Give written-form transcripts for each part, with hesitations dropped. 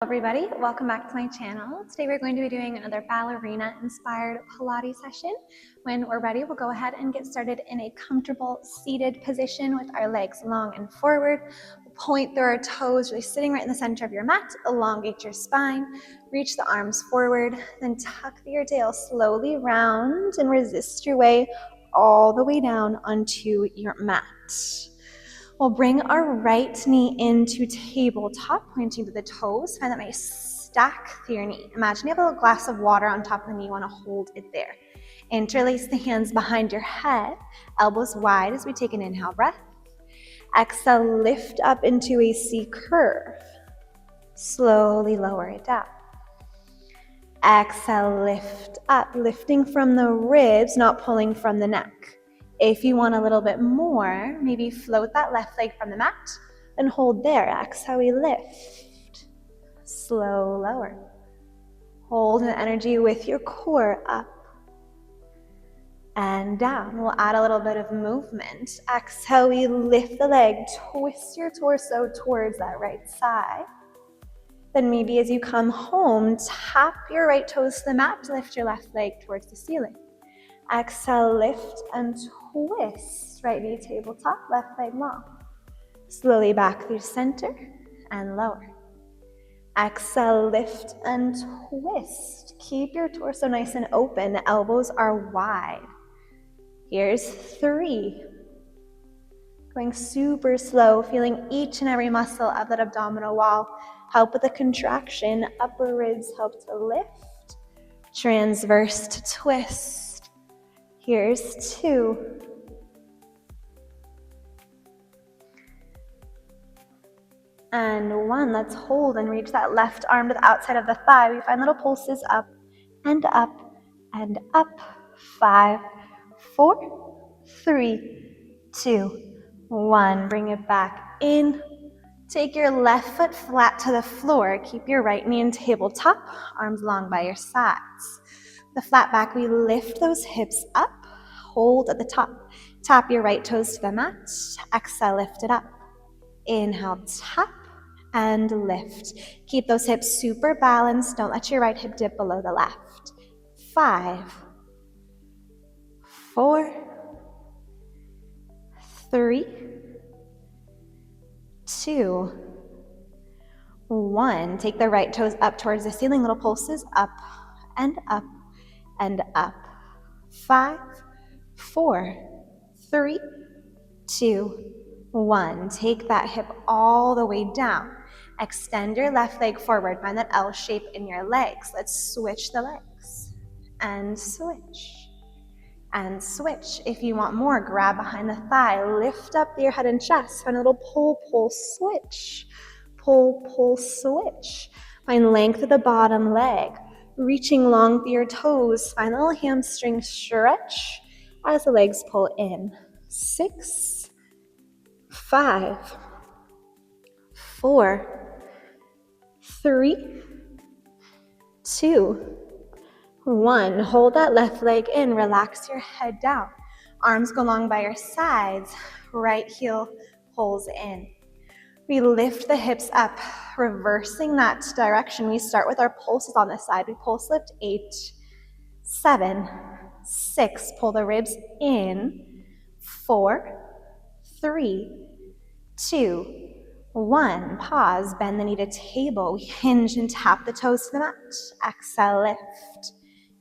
Everybody, welcome back to my channel. Today we're going to be doing another ballerina inspired Pilates session. When we're ready, we'll go ahead and get started in a comfortable seated position with our legs long and forward. We'll point through our toes, really sitting right in the center of your mat. Elongate your spine, reach the arms forward, then tuck your tail slowly round and resist your way all the way down onto your mat. We'll bring our right knee into tabletop, pointing to the toes. Find that nice stack through your knee. Imagine you have a little glass of water on top of the knee. You want to hold it there. Interlace the hands behind your head, elbows wide as we take an inhale breath. Exhale, lift up into a C curve. Slowly lower it down. Exhale, lift up, lifting from the ribs, not pulling from the neck. If you want a little bit more, maybe float that left leg from the mat and hold there. Exhale, we lift. Slow lower. Hold an energy with your core up and down. We'll add a little bit of movement. Exhale, we lift the leg. Twist your torso towards that right side. Then maybe as you come home, tap your right toes to the mat to lift your left leg towards the ceiling. Exhale, lift and twist. Right knee tabletop, left leg long. Slowly back through center and lower. Exhale, lift and twist. Keep your torso nice and open. Elbows are wide. Here's 3. Going super slow, feeling each and every muscle of that abdominal wall. Help with the contraction. Upper ribs help to lift. Transverse to twist. Here's 2. And 1. Let's hold and reach that left arm to the outside of the thigh. We find little pulses up and up and up. 5, 4, 3, 2, 1. Bring it back in. Take your left foot flat to the floor. Keep your right knee in tabletop, arms long by your sides. The flat back, we lift those hips up. Hold at the top. Tap your right toes to the mat. Exhale, lift it up. Inhale, tap and lift. Keep those hips super balanced. Don't let your right hip dip below the left. 5, 4, 3, 2, 1. Take the right toes up towards the ceiling. Little pulses up and up and up. 5, 4, 3, 2, 1. Take that hip all the way down. Extend your left leg forward. Find that L shape in your legs. Let's switch the legs. And switch. And switch. If you want more, grab behind the thigh. Lift up your head and chest. Find a little pull, pull, switch. Pull, pull, switch. Find length of the bottom leg. Reaching long through your toes. Find a little hamstring stretch as the legs pull in. 6, 5, 4, 3, 2, 1. Hold that left leg in. Relax your head down. Arms go long by your sides. Right heel pulls in. We lift the hips up, reversing that direction. We start with our pulses on this side. We pulse lift 8, 7, 6. Pull the ribs in. 4, 3, 2, 1. Pause. Bend the knee to table. We hinge and tap the toes to the mat. Exhale, lift.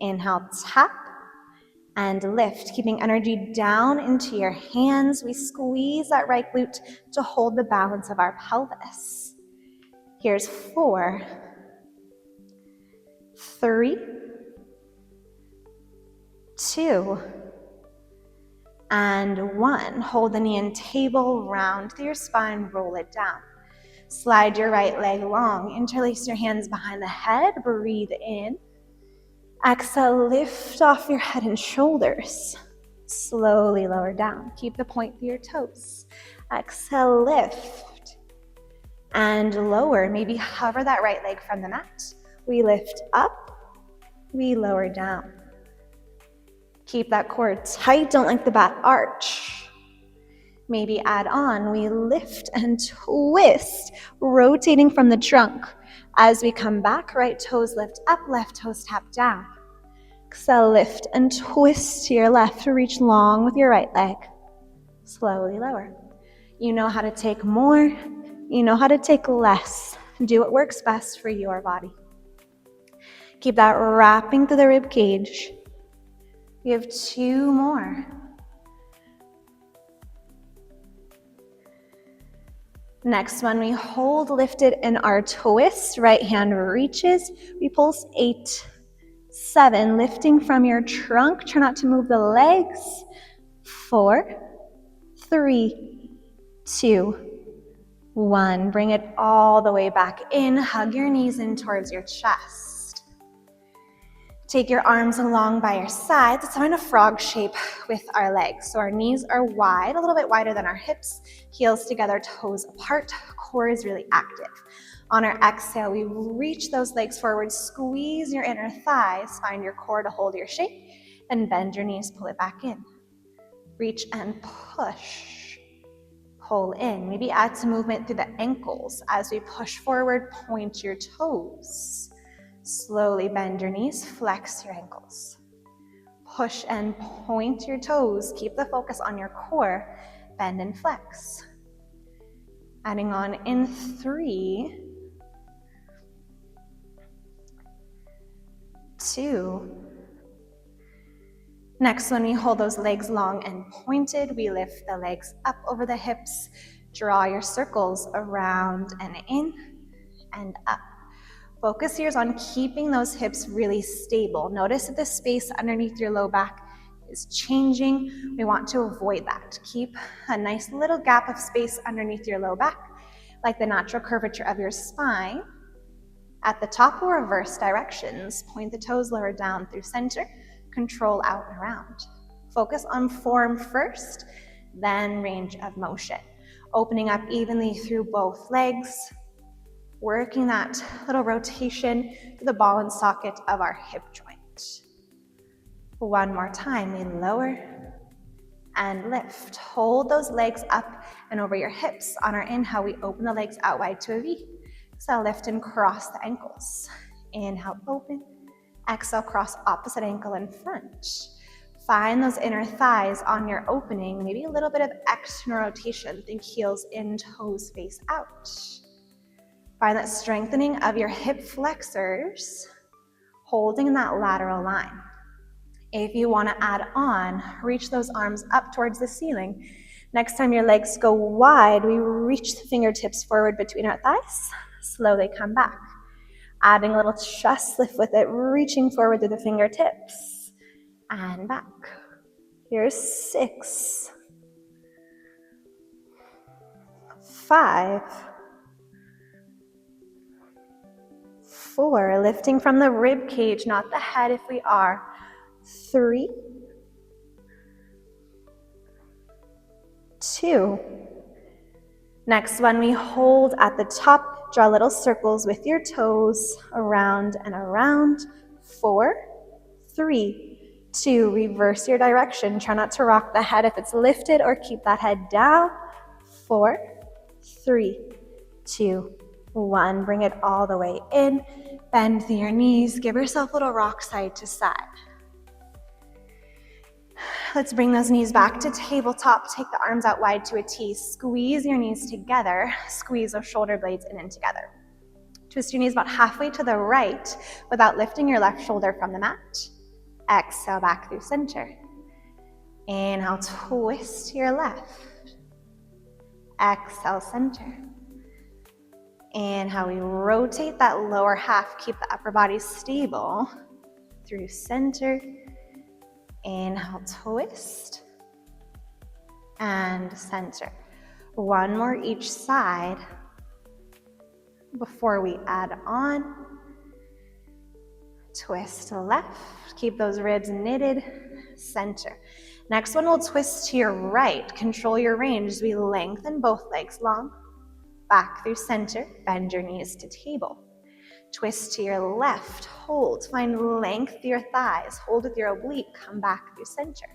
Inhale, tap and lift. Keeping energy down into your hands. We squeeze that right glute to hold the balance of our pelvis. Here's 4, 3, 2, and 1. Hold the knee in table, round through your spine, roll it down. Slide your right leg long, interlace your hands behind the head, breathe in. Exhale, lift off your head and shoulders. Slowly lower down. Keep the point through your toes. Exhale, lift and lower. Maybe hover that right leg from the mat. We lift up, we lower down. Keep that core tight, don't let the back arch. Maybe add on, we lift and twist, rotating from the trunk. As we come back, right toes lift up, left toes tap down. Exhale, lift and twist to your left. Reach long with your right leg. Slowly lower. You know how to take more. You know how to take less. Do what works best for your body. Keep that wrapping through the rib cage. We have 2 more. Next one, we hold lifted in our twist. Right hand reaches. We pulse 8, 7, lifting from your trunk. Try not to move the legs. 4, 3, 2, 1. Bring it all the way back in. Hug your knees in towards your chest. Take your arms along by your sides. Let's find a frog shape with our legs. So our knees are wide, a little bit wider than our hips. Heels together, toes apart. Core is really active. On our exhale, we reach those legs forward. Squeeze your inner thighs. Find your core to hold your shape. Then bend your knees, pull it back in. Reach and push. Pull in. Maybe add some movement through the ankles. As we push forward, point your toes. Slowly bend your knees, flex your ankles. Push and point your toes. Keep the focus on your core. Bend and flex. Adding on in 3, 2. Next one, we hold those legs long and pointed. We lift the legs up over the hips. Draw your circles around and in and up. Focus here is on keeping those hips really stable. Notice that the space underneath your low back is changing. We want to avoid that. Keep a nice little gap of space underneath your low back, like the natural curvature of your spine. At the top, we'll reverse directions. Point the toes lower down through center. Control out and around. Focus on form first, then range of motion. Opening up evenly through both legs. Working that little rotation to the ball and socket of our hip joint. One more time, we lower and lift. Hold those legs up and over your hips. On our inhale, we open the legs out wide to a V. Exhale, lift and cross the ankles. Inhale, open. Exhale, cross opposite ankle in front. Find those inner thighs on your opening. Maybe a little bit of external rotation. Think heels in, toes face out. Find that strengthening of your hip flexors, holding in that lateral line. If you want to add on, reach those arms up towards the ceiling. Next time your legs go wide, we reach the fingertips forward between our thighs. Slowly come back. Adding a little chest lift with it, reaching forward through the fingertips. And back. Here's 6, 5, 4, lifting from the rib cage, not the head if we are. 3, 2. Next one, we hold at the top. Draw little circles with your toes around and around. 4, 3, 2. Reverse your direction. Try not to rock the head if it's lifted or keep that head down. 4, 3, 2, 1. Bring it all the way in. Bend through your knees. Give yourself a little rock side to side. Let's bring those knees back to tabletop. Take the arms out wide to a T. Squeeze your knees together. Squeeze those shoulder blades in and together. Twist your knees about halfway to the right without lifting your left shoulder from the mat. Exhale back through center. Inhale, twist to your left. Exhale, center. Inhale, we rotate that lower half. Keep the upper body stable through center. Inhale, twist. And center. One more each side before we add on. Twist to the left. Keep those ribs knitted. Center. Next one, we'll twist to your right. Control your range as we lengthen both legs long. Back through center. Bend your knees to table. Twist to your left. Hold. Find length through your thighs. Hold with your oblique. Come back through center.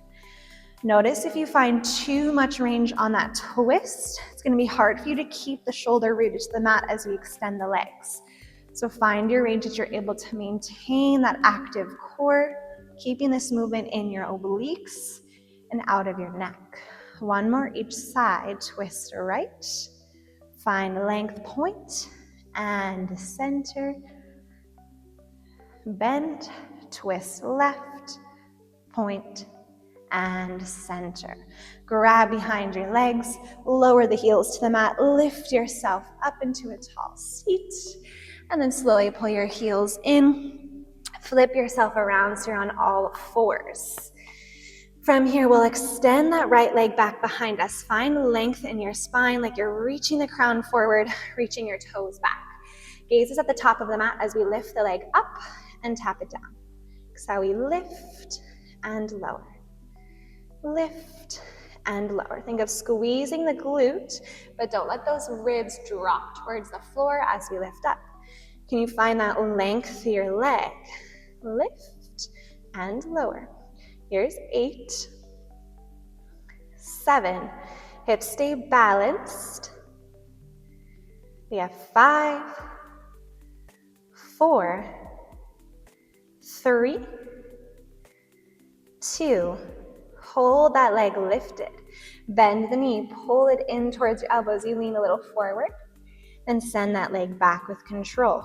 Notice if you find too much range on that twist, it's going to be hard for you to keep the shoulder rooted to the mat as we extend the legs. So find your range that you're able to maintain that active core, keeping this movement in your obliques and out of your neck. One more each side. Twist right, find length, point, and center. Bend, twist left, point, and center. Grab behind your legs, lower the heels to the mat, lift yourself up into a tall seat, and then slowly pull your heels in. Flip yourself around so you're on all fours. From here, we'll extend that right leg back behind us. Find length in your spine, like you're reaching the crown forward, reaching your toes back. Gaze is at the top of the mat as we lift the leg up and tap it down. So we lift and lower. Lift and lower. Think of squeezing the glute, but don't let those ribs drop towards the floor as we lift up. Can you find that length through your leg? Lift and lower. Here's 8, 7. Hips stay balanced. We have 5, 4, 3, 2. Hold that leg lifted. Bend the knee, pull it in towards your elbows. You lean a little forward, then send that leg back with control.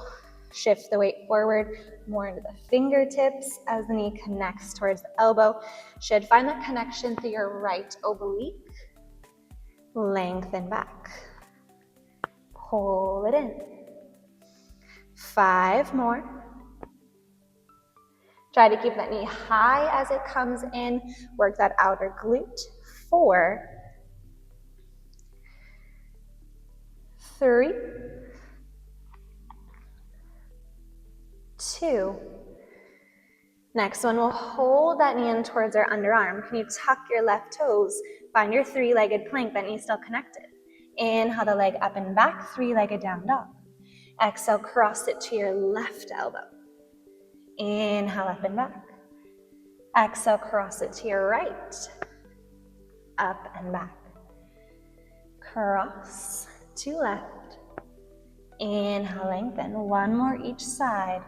Shift the weight forward, more into the fingertips as the knee connects towards the elbow. Should find that connection through your right oblique. Lengthen back. Pull it in. 5 more. Try to keep that knee high as it comes in. Work that outer glute. 4, 3, 2. Next one, we'll hold that knee in towards our underarm. Can you tuck your left toes? Find your 3-legged plank, that knee still connected. Inhale the leg up and back, 3-legged down dog. Exhale, cross it to your left elbow. Inhale up and back. Exhale, cross it to your right. Up and back. Cross to left. Inhale, lengthen. One more each side.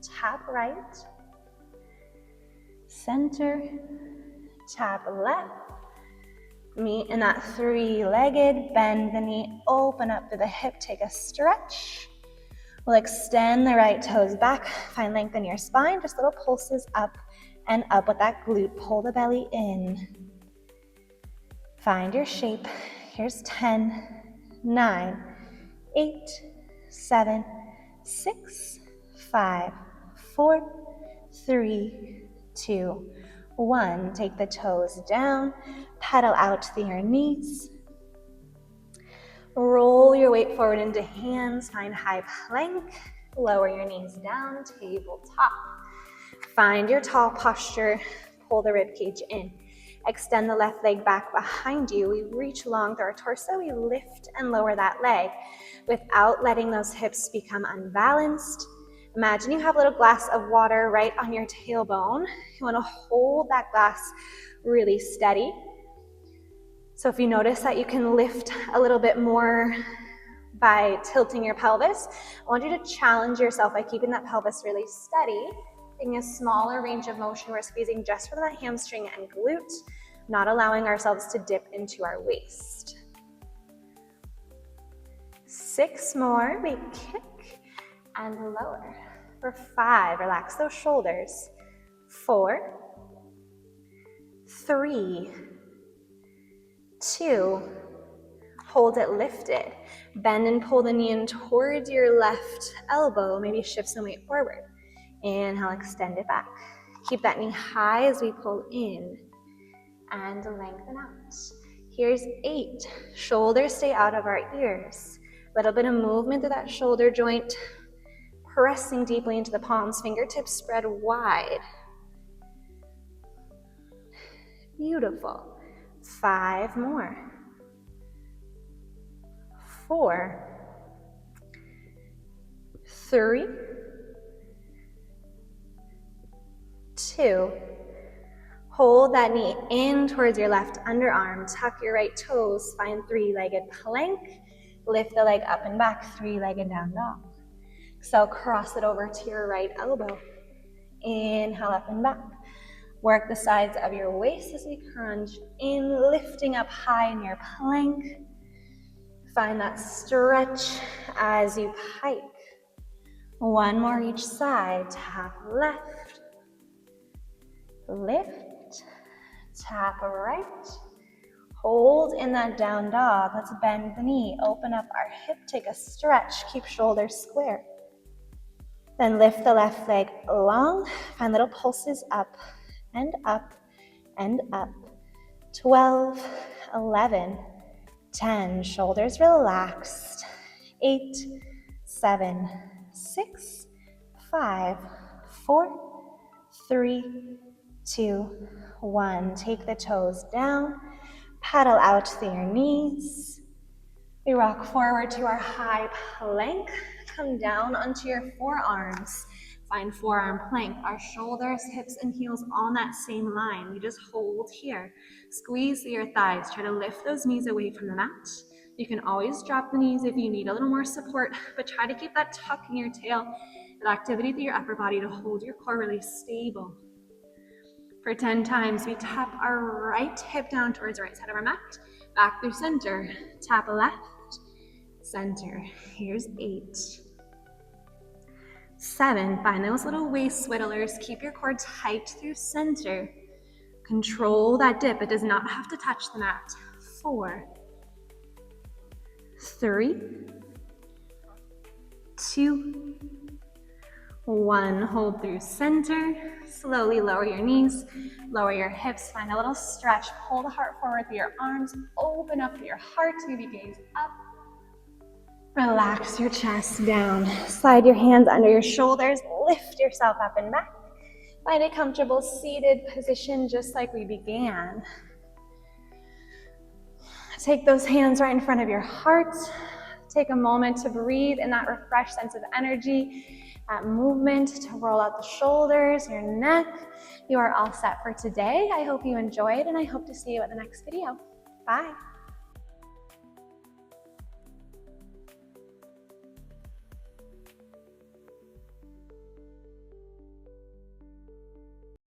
Tap right. Center. Tap left. Meet in that 3-legged. Bend the knee. Open up to the hip. Take a stretch. We'll extend the right toes back. Find length in your spine. Just little pulses up and up with that glute. Pull the belly in. Find your shape. Here's 10, 9, 8, 7, 6, 5, 4, 3, 2, 1. Take the toes down. Pedal out to your knees. Roll your weight forward into hands. Find high plank. Lower your knees down. Tabletop. Find your tall posture. Pull the rib cage in. Extend the left leg back behind you. We reach along through our torso. We lift and lower that leg without letting those hips become unbalanced. Imagine you have a little glass of water right on your tailbone. You want to hold that glass really steady. So if you notice that you can lift a little bit more by tilting your pelvis, I want you to challenge yourself by keeping that pelvis really steady, taking a smaller range of motion. We're squeezing just from that hamstring and glute, not allowing ourselves to dip into our waist. 6 more, we kick and lower. For 5, relax those shoulders. 4, 3, 2, hold it lifted. Bend and pull the knee in towards your left elbow. Maybe shift some weight forward. Inhale, extend it back. Keep that knee high as we pull in and lengthen out. Here's 8. Shoulders stay out of our ears. A little bit of movement to that shoulder joint. Pressing deeply into the palms. Fingertips spread wide. Beautiful. 5 more. 4, 3, 2. Hold that knee in towards your left underarm. Tuck your right toes. Find 3-legged plank. Lift the leg up and back. 3-legged down dog. So cross it over to your right elbow. Inhale up and back. Work the sides of your waist as we crunch in, lifting up high in your plank. Find that stretch as you pike. One more each side. Tap left, lift, tap right. Hold in that down dog. Let's bend the knee, open up our hip, take a stretch, keep shoulders square. Then lift the left leg long, find little pulses up and up and up. 12, 11, 10, shoulders relaxed. 8, 7, 6, 5, 4, 3, 2, 1. Take the toes down, paddle out through your knees. We rock forward to our high plank. Come down onto your forearms. Find forearm plank. Our shoulders, hips, and heels on that same line. We just hold here. Squeeze through your thighs. Try to lift those knees away from the mat. You can always drop the knees if you need a little more support, but try to keep that tuck in your tail, that activity through your upper body to hold your core really stable. For 10 times, we tap our right hip down towards the right side of our mat. Back through center. Tap left, center. Here's 8. 7, find those little waist swiddlers. Keep your core tight through center. Control that dip. It does not have to touch the mat. 4, 3, 2, 1. Hold through center. Slowly lower your knees, lower your hips. Find a little stretch. Pull the heart forward through your arms. Open up your heart. Maybe gaze up. Relax your chest down. Slide your hands under your shoulders. Lift yourself up and back. Find a comfortable seated position just like we began. Take those hands right in front of your heart. Take a moment to breathe in that refreshed sense of energy, that movement to roll out the shoulders, your neck. You are all set for today. I hope you enjoyed, and I hope to see you at the next video. Bye.